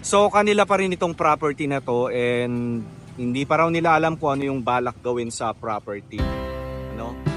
So kanila pa rin itong property na to, and hindi pa raw nila alam kung ano yung balak gawin sa property. Ano?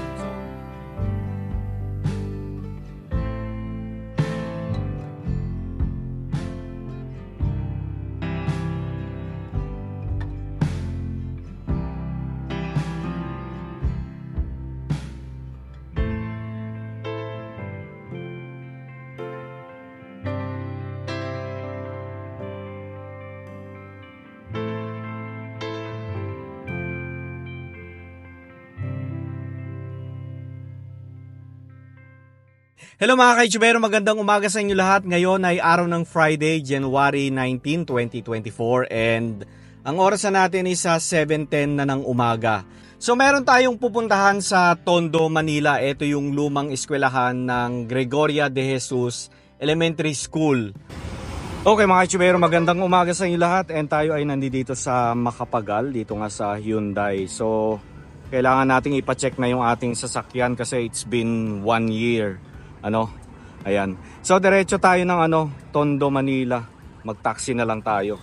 Hello mga ka-YouTubero, magandang umaga sa inyo lahat. Ngayon ay araw ng Friday, January 19, 2024, and ang oras na natin is sa 7:10 na ng umaga. So meron tayong pupuntahan sa Tondo, Manila. Ito yung lumang eskwelahan ng Gregoria de Jesus Elementary School. Okay mga ka-YouTubero, magandang umaga sa inyo lahat, and tayo ay nandito sa Macapagal, dito nga sa Hyundai. So kailangan nating ipacheck na yung ating sasakyan kasi it's been 1 year. Ayan. So diretso tayo ng Tondo, Manila. Mag-taxi na lang tayo.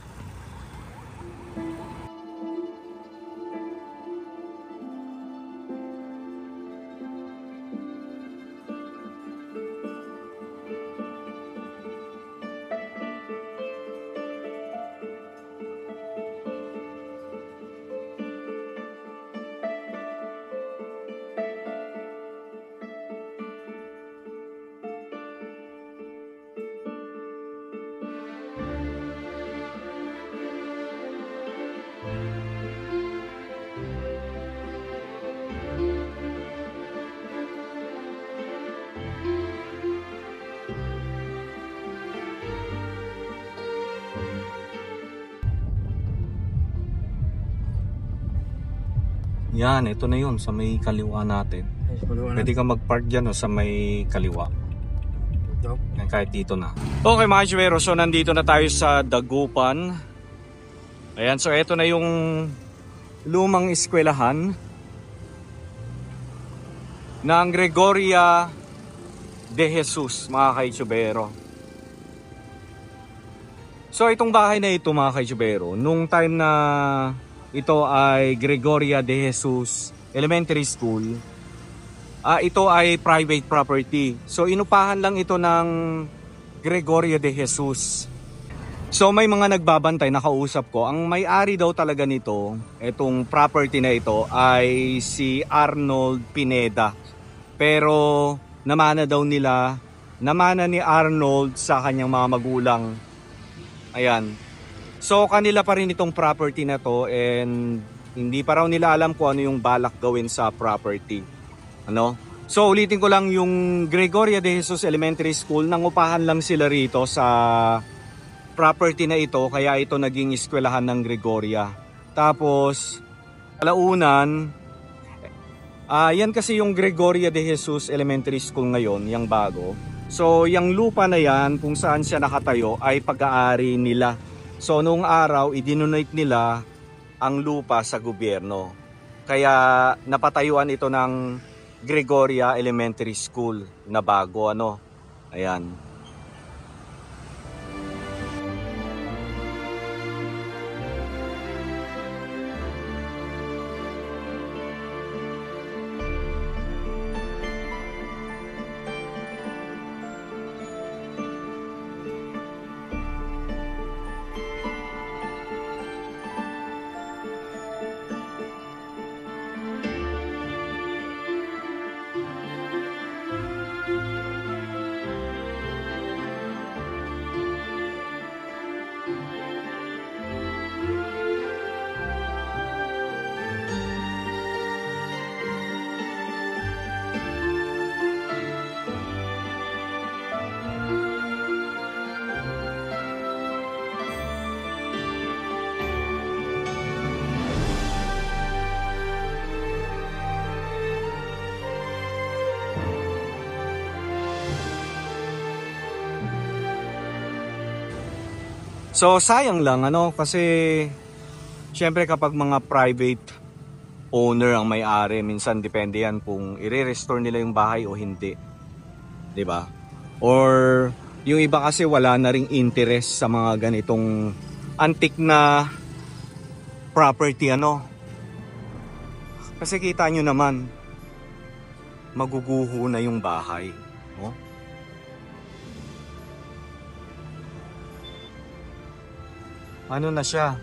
Yan, ito na yun sa may kaliwa natin. Pwede ka mag-park dyan sa may kaliwa. Kahit dito na. Okay mga ka-YouTubero, so nandito na tayo sa Dagupan. Ayan, so ito na yung lumang eskwelahan ng Gregoria de Jesus, mga ka-YouTubero. So itong bahay na ito mga ka-YouTubero, nung time na ito ay Gregoria de Jesus Elementary School, ito ay private property. So inupahan lang ito ng Gregoria de Jesus. So may mga nagbabantay, nakausap ko. Ang may-ari daw talaga nito, itong property na ito, ay si Arnold Pineda. Pero namana ni Arnold sa kanyang mga magulang. Ayan. So kanila pa rin itong property na to, and hindi pa raw nila alam kung ano yung balak gawin sa property. So ulitin ko lang, yung Gregoria de Jesus Elementary School, nangupahan lang sila rito sa property na ito, kaya ito naging eskwelahan ng Gregoria. Tapos alaunan, yan kasi yung Gregoria de Jesus Elementary School ngayon, yung bago. So yung lupa na yan kung saan siya nakatayo ay pag-aari nila. So noong araw, idinonate nila ang lupa sa gobyerno. Kaya napatayuan ito ng Gregoria Elementary School na bago. Ayan. So sayang lang kasi syempre kapag mga private owner ang may-ari, minsan depende yan kung i-restore nila yung bahay o hindi. 'Di ba? Or Yung iba kasi wala na ring interest sa mga ganitong antique na property, ano. Kasi kita nyo naman, maguguho na yung bahay. Oh. Ano na siya?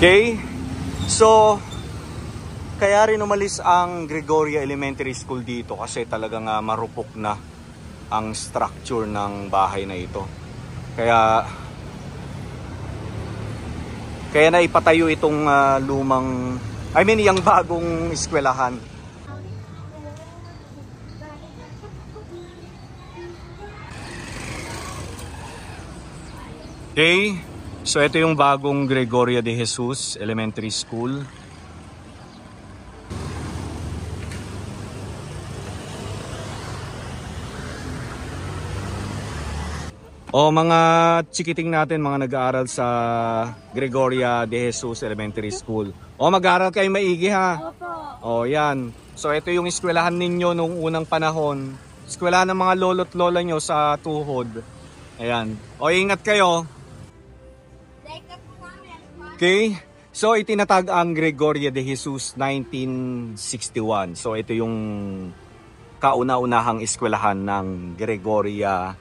Okay? So, kaya rin umalis ang Gregoria Elementary School dito kasi talagang marupok na ang structure ng bahay na ito. Kaya naipatayo itong yung bagong eskwelahan. Okay? So ito yung bagong Gregoria de Jesus Elementary School. O mga chikiting natin, mga nag-aaral sa Gregoria de Jesus Elementary School. O mag-aaral kayo maigi, ha? O yan. So ito yung eskwelahan ninyo nung unang panahon. Eskwelahan ng mga lolo't lola nyo sa tuhod. Ayan. O ingat kayo. Okay, so itinatag ang Gregoria de Jesus 1961. So ito yung kauna-unahang eskwelahan ng Gregoria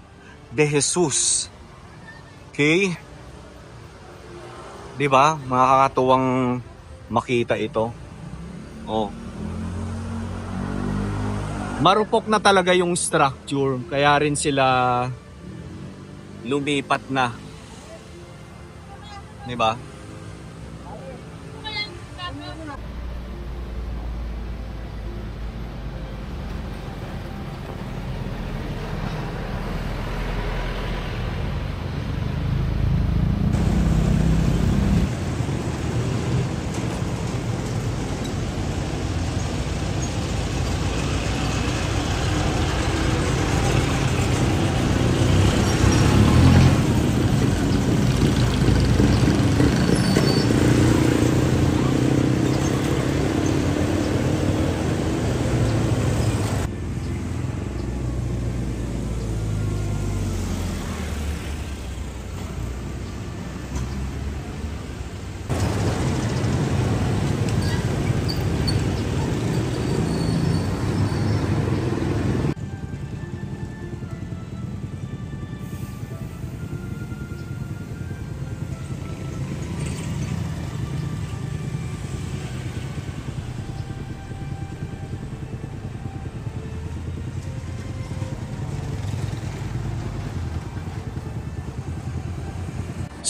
de Jesus. Okay? 'Di ba? Makakatuwang makita ito. Oh. Marupok na talaga yung structure, kaya rin sila lumipat na. 'Di ba?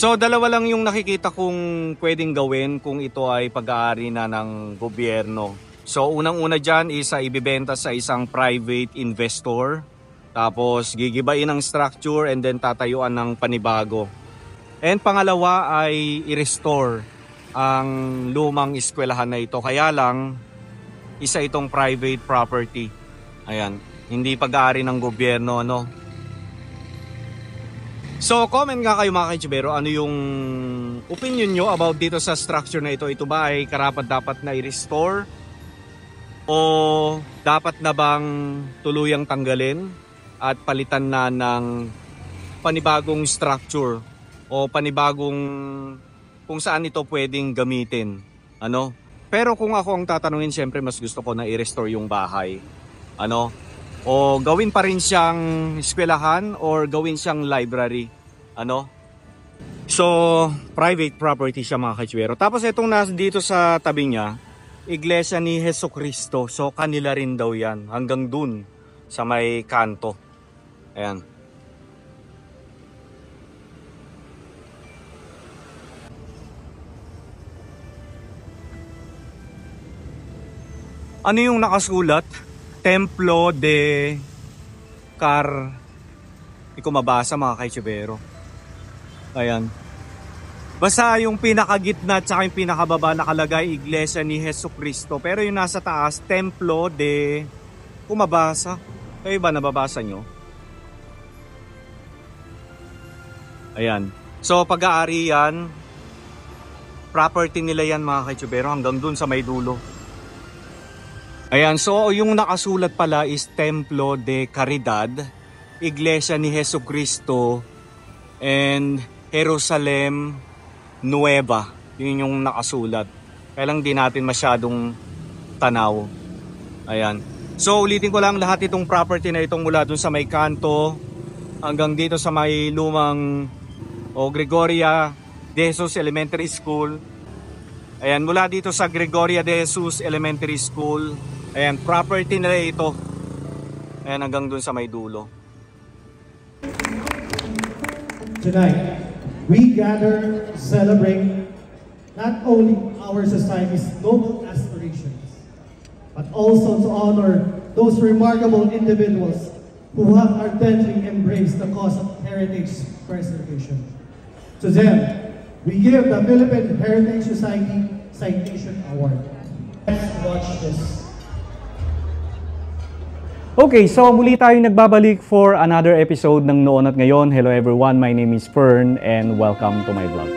So dalawa lang yung nakikita kong pwedeng gawin kung ito ay pag-aari na ng gobyerno. So unang-una dyan is ibibenta sa isang private investor. Tapos gigibain ang structure and then tatayuan ng panibago. And pangalawa ay i-restore ang lumang eskwelahan na ito. Kaya lang, isa itong private property. Ayan, hindi pag-aari ng gobyerno, no? So comment nga kayo mga kaichibero, ano yung opinion nyo about dito sa structure na ito? Ito ba ay karapat-dapat na i-restore? O dapat na bang tuluyang tanggalin at palitan na ng panibagong structure? O panibagong kung saan ito pwedeng gamitin? Ano? Pero kung ako ang tatanungin, syempre mas gusto ko na i-restore yung bahay. Ano? O gawin pa rin siyang eskwelahan or gawin siyang library. Ano? So, private property siya mga kaichibero. Tapos itong nasa dito sa tabi niya, Iglesia ni Jesucristo. So, kanila rin daw yan. Hanggang dun sa may kanto. Ayan. Ano yung nakasulat? Templo de Car... Hindi ko mabasa mga kaichibero. Ayan. Basta yung pinakagitna at saka yung pinakababa nakalagay Iglesia ni Jesucristo. Pero yung nasa taas, Templo de... Kung mabasa. Kayo ba nababasa nyo? Ayan. So pag-aari yan, property nila yan mga kaichibero hanggang dun sa may dulo. Ayan. So yung nakasulat pala is Templo de Caridad, Iglesia ni Jesucristo, and Jerusalem Nueva. Yun yung nakasulat. Kaya lang di natin masyadong tanaw. Ayan. So ulitin ko lang, lahat itong property na itong mula dun sa may kanto hanggang dito sa may lumang Gregoria de Jesus Elementary School. Ayan, mula dito sa Gregoria de Jesus Elementary School. Ayan, property nila ito. Ayan, hanggang dun sa may dulo. Tonight, we gather to celebrate not only our society's noble aspirations, but also to honor those remarkable individuals who have ardently embraced the cause of heritage preservation. To them, we give the Philippine Heritage Society Citation Award. Let's watch this. Okay, so muli tayong nagbabalik for another episode ng Noon at Ngayon. Hello everyone, my name is Fern and welcome to my vlog.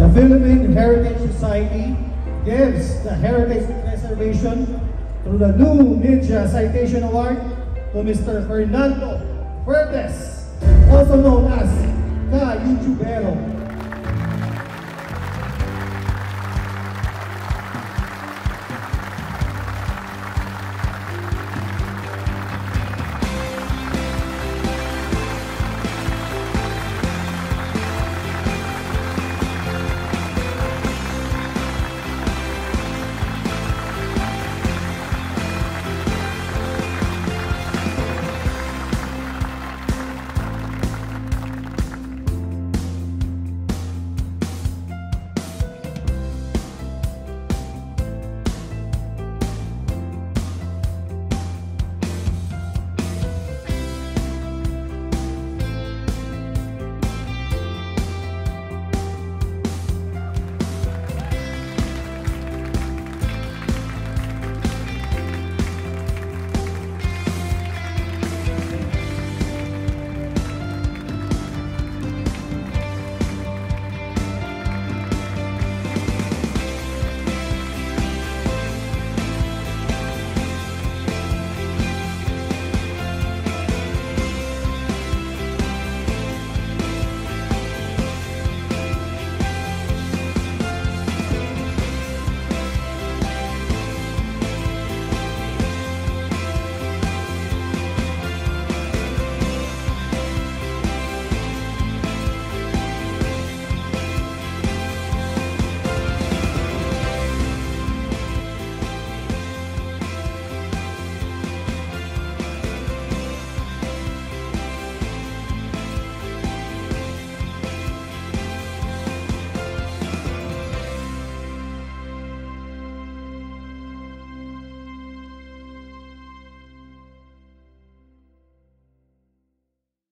The Philippine Heritage Society gives the heritage preservation through the new Ninja Citation Award to Mr. Fernando Fuertes, also known as Ka Yujubero.